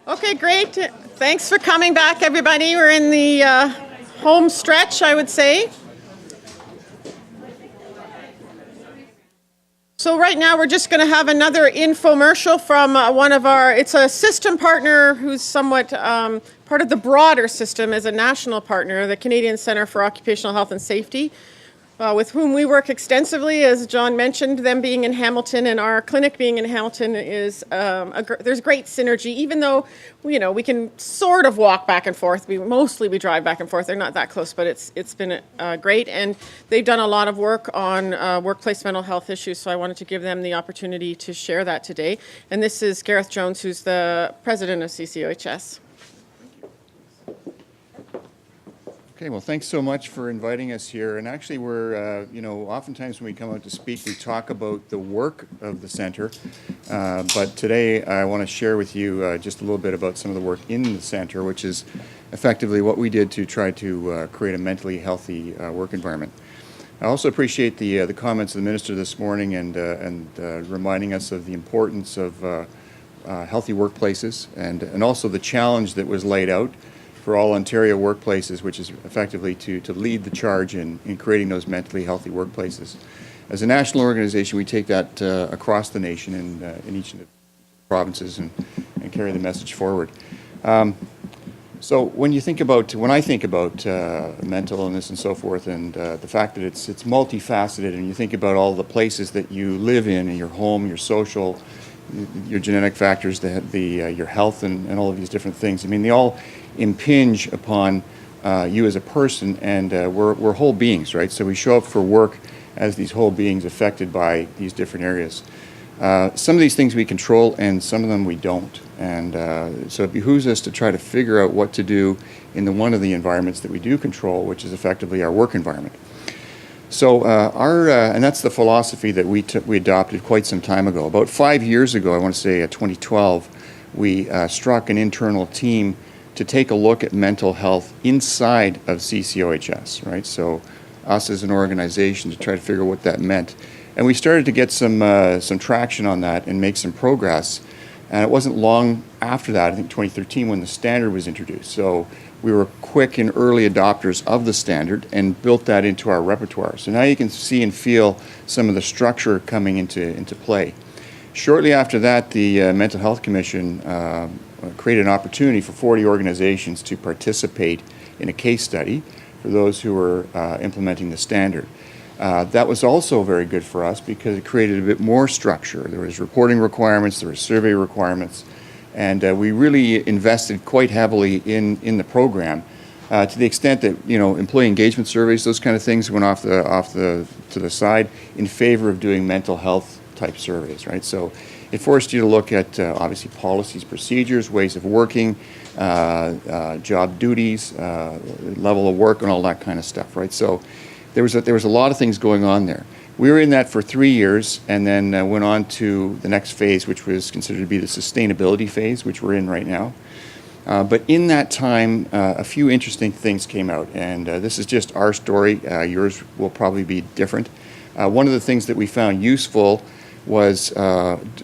Okay, great. Thanks for coming back, everybody. We're in the home stretch, I would say. So right now we're just going to have another infomercial from it's a system partner who's somewhat part of the broader system as a national partner, the Canadian Centre for Occupational Health and Safety, with whom we work extensively, as John mentioned. Them being in Hamilton and our clinic being in Hamilton is there's great synergy. Even though we can sort of walk back and forth, we drive back and forth. They're not that close, but it's been great, and they've done a lot of work on workplace mental health issues. So I wanted to give them the opportunity to share that today. And this is Gareth Jones, who's the president of CCOHS. Okay, well, thanks so much for inviting us here. And actually, we're, oftentimes when we come out to speak, we talk about the work of the center. But today, I want to share with you just a little bit about some of the work in the center, which is effectively what we did to try to create a mentally healthy work environment. I also appreciate the comments of the minister this morning and reminding us of the importance of healthy workplaces and also the challenge that was laid out for all Ontario workplaces, which is effectively to lead the charge in creating those mentally healthy workplaces. As a national organization, we take that across the nation in each of the provinces and carry the message forward. So when I think about mental illness and so forth, and the fact that it's multifaceted, and you think about all the places that you live in your home, your social, your genetic factors, your health, and all of these different things. I mean, they all impinge upon you as a person, and we're whole beings, right? So we show up for work as these whole beings affected by these different areas. Some of these things we control, and some of them we don't. And so it behooves us to try to figure out what to do in one of the environments that we do control, which is effectively our work environment. So and that's the philosophy that we adopted quite some time ago. About 5 years ago, I want to say 2012, we struck an internal team to take a look at mental health inside of CCOHS, right? So us as an organization to try to figure out what that meant. And we started to get some traction on that and make some progress. And it wasn't long after that, I think 2013, when the standard was introduced. So we were quick and early adopters of the standard and built that into our repertoire. So now you can see and feel some of the structure coming into play. Shortly after that, the Mental Health Commission created an opportunity for 40 organizations to participate in a case study for those who were implementing the standard. That was also very good for us because it created a bit more structure. There was reporting requirements, there were survey requirements, and we really invested quite heavily in the program to the extent that employee engagement surveys, those kind of things, went to the side in favor of doing mental health type surveys, right? So it forced you to look at obviously policies, procedures, ways of working, job duties, level of work, and all that kind of stuff, right? So there was a lot of things going on there. We were in that for 3 years, and then went on to the next phase, which was considered to be the sustainability phase, which we're in right now. But in that time, a few interesting things came out, and this is just our story. Yours will probably be different. One of the things that we found useful was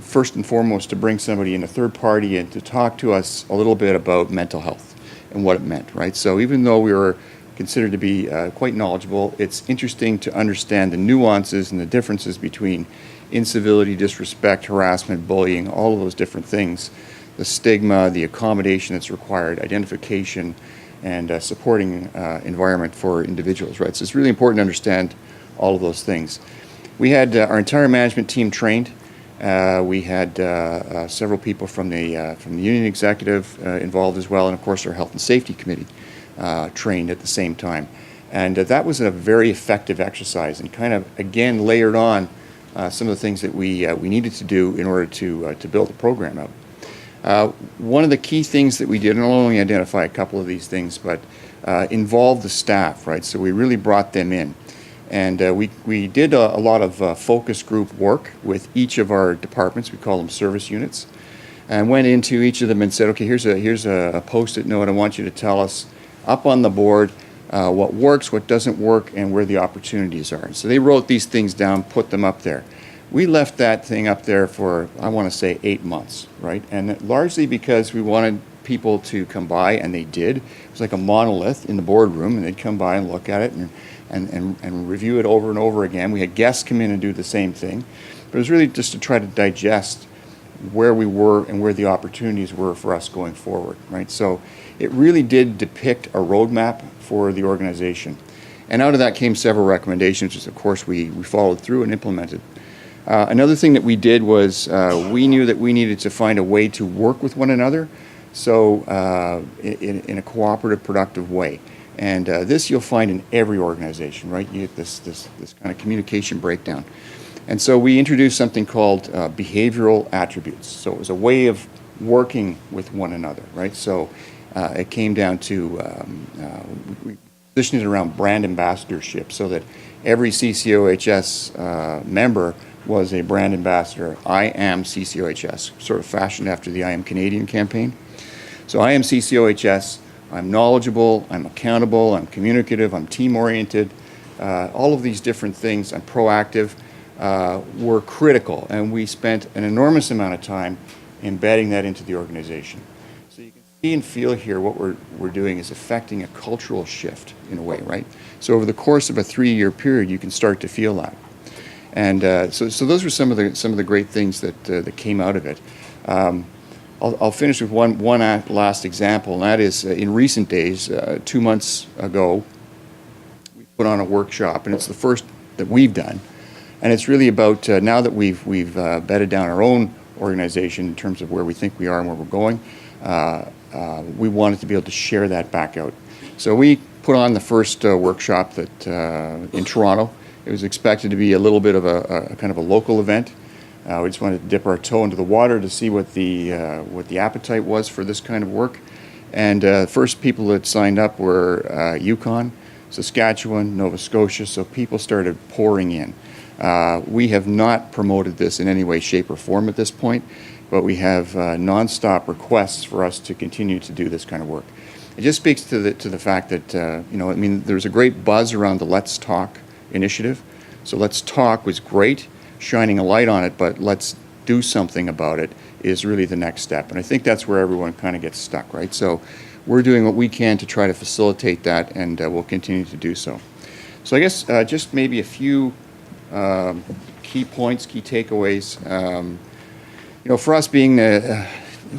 first and foremost to bring somebody in, a third party, and to talk to us a little bit about mental health and what it meant, right? So even though we were considered to be quite knowledgeable, it's interesting to understand the nuances and the differences between incivility, disrespect, harassment, bullying, all of those different things, the stigma, the accommodation that's required, identification, and supporting environment for individuals, right? So it's really important to understand all of those things. We had our entire management team trained. We had several people from the union executive involved as well, and of course our health and safety committee trained at the same time. And that was a very effective exercise, and kind of again layered on some of the things that we needed to do in order to build the program out. One of the key things that we did, and I'll only identify a couple of these things, but involved the staff, right? So we really brought them in. And we did a lot of focus group work with each of our departments. We call them service units, and went into each of them and said, okay, here's a post-it note. I want you to tell us up on the board what works, what doesn't work, and where the opportunities are. So they wrote these things down, put them up there. We left that thing up there for, I want to say, 8 months, right? And largely because we wanted people to come by, and they did. It was like a monolith in the boardroom, and they'd come by and look at it and review it over and over again. We had guests come in and do the same thing. But it was really just to try to digest where we were and where the opportunities were for us going forward, right? So it really did depict a roadmap for the organization. And out of that came several recommendations, which of course we followed through and implemented. Another thing that we did was we knew that we needed to find a way to work with one another, so in a cooperative, productive way. And this you'll find in every organization, right? You get this kind of communication breakdown. And so we introduced something called behavioral attributes. So it was a way of working with one another, right? So it came down to we positioned it around brand ambassadorship, so that every CCOHS member was a brand ambassador. I am CCOHS, sort of fashioned after the I Am Canadian campaign. So I am CCOHS, I'm knowledgeable, I'm accountable, I'm communicative, I'm team-oriented. All of these different things, I'm proactive, were critical, and we spent an enormous amount of time embedding that into the organization. So you can see and feel here what we're doing is affecting a cultural shift in a way, right? So over the course of a 3-year period, you can start to feel that. And so those were some of the great things that came out of it. I'll finish with one last example, and that is in recent days, 2 months ago, we put on a workshop, and it's the first that we've done. And it's really about now that we've bedded down our own organization in terms of where we think we are and where we're going, we wanted to be able to share that back out. So we put on the first workshop that in Toronto. It was expected to be a little bit of a kind of a local event. We just wanted to dip our toe into the water to see what the appetite was for this kind of work. And first people that signed up were Yukon, Saskatchewan, Nova Scotia. So people started pouring in. We have not promoted this in any way, shape, or form at this point, but we have nonstop requests for us to continue to do this kind of work. It just speaks to the fact that there's a great buzz around the Let's Talk initiative. So Let's Talk was great, shining a light on it, but let's do something about it is really the next step. And I think that's where everyone kind of gets stuck, right? So we're doing what we can to try to facilitate that, and we'll continue to do so. So I guess just maybe a few key points, key takeaways. For us being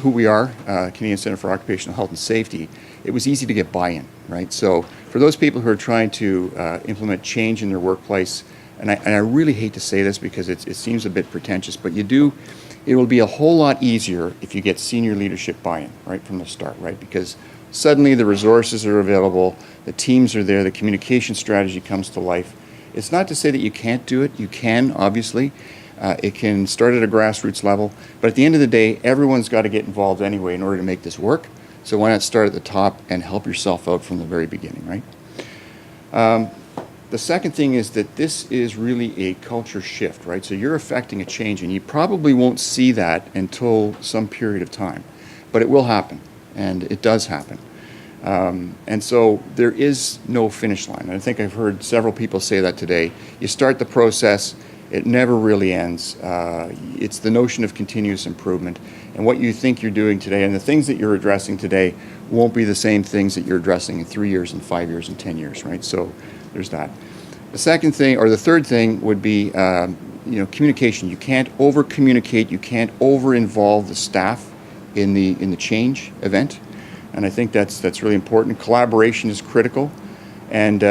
who we are, Canadian Centre for Occupational Health and Safety, it was easy to get buy-in, right? So for those people who are trying to implement change in their workplace, and I really hate to say this because it seems a bit pretentious, but it will be a whole lot easier if you get senior leadership buy-in right from the start, right? Because suddenly the resources are available, the teams are there, the communication strategy comes to life. It's not to say that you can't do it. You can, obviously. It can start at a grassroots level, but at the end of the day, everyone's got to get involved anyway in order to make this work. So why not start at the top and help yourself out from the very beginning, right? The second thing is that this is really a culture shift, right? So you're affecting a change, and you probably won't see that until some period of time, but it will happen, and it does happen. And so there is no finish line. And I think I've heard several people say that today. You start the process, it never really ends. It's the notion of continuous improvement. And what you think you're doing today and the things that you're addressing today won't be the same things that you're addressing in 3 years and 5 years and 10 years, right? So there's that. The second thing, or the third thing, would be communication. You can't over-communicate. You can't over-involve the staff in the change event. And I think that's really important. Collaboration is critical, and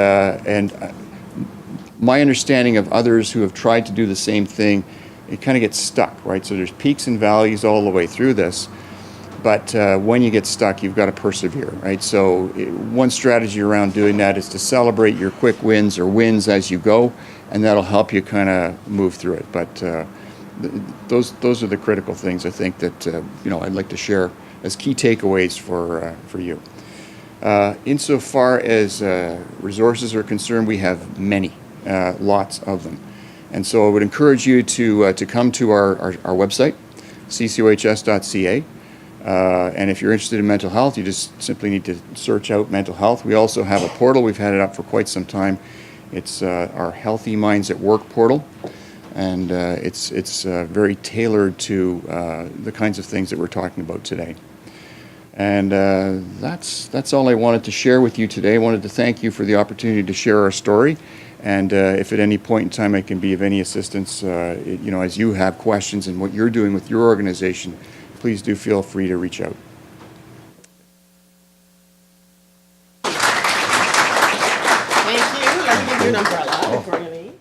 my understanding of others who have tried to do the same thing, it kind of gets stuck, right? So there's peaks and valleys all the way through this, but when you get stuck, you've got to persevere, right? So one strategy around doing that is to celebrate your quick wins or wins as you go, and that'll help you kind of move through it. But those are the critical things I think that I'd like to share as key takeaways for you. Insofar as resources are concerned, we have many, lots of them. And so I would encourage you to come to our website, ccohs.ca. And if you're interested in mental health, you just simply need to search out mental health. We also have a portal. We've had it up for quite some time. It's our Healthy Minds at Work portal. And it's very tailored to the kinds of things that we're talking about today. And that's all I wanted to share with you today. I wanted to thank you for the opportunity to share our story. And if at any point in time I can be of any assistance, you know, as you have questions and what you're doing with your organization, please do feel free to reach out. Thank you. Let me give you an umbrella before you leave.